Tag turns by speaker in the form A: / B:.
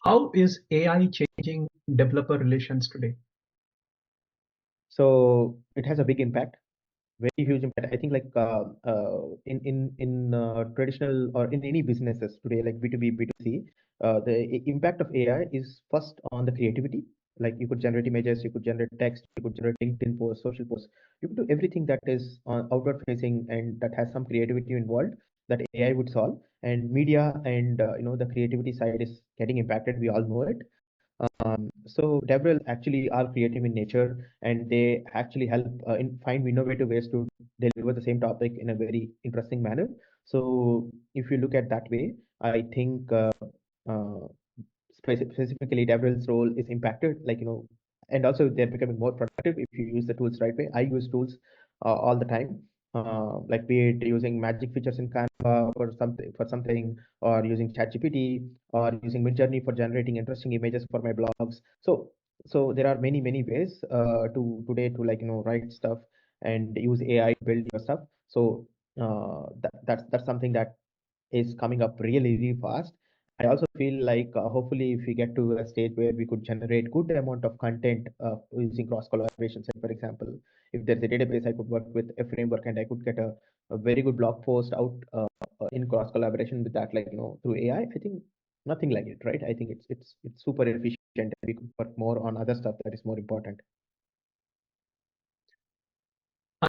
A: How is AI changing developer relations today?
B: So it has a big impact, very huge impact. I think like in traditional or in any businesses today, like B2B, B2C, the impact of AI is first on the creativity. Like you could generate images, you could generate text, you could generate LinkedIn posts, social posts. You could do everything that is outward facing and that has some creativity involved that AI would solve. And media and the creativity side is getting impacted. We all know it. So DevRel actually are creative in nature, and they actually help in find innovative ways to deliver the same topic in a very interesting manner. So if you look at that way, I think uh, specifically DevRel's role is impacted, like and also they're becoming more productive if you use the tools right way. I use tools all the time, like be it using magic features in Canva for something, or using ChatGPT, or using Midjourney for generating interesting images for my blogs. So there are many ways to today to write stuff and use AI to build your stuff. So that's something that is coming up really fast. I also feel like hopefully if we get to a stage where we could generate good amount of content using cross collaboration. So for example, if there's a database, I could work with a framework and I could get a very good blog post out in cross collaboration with that, like through AI. I think nothing like it, right? I think it's super efficient. We could work more on other stuff that is more important.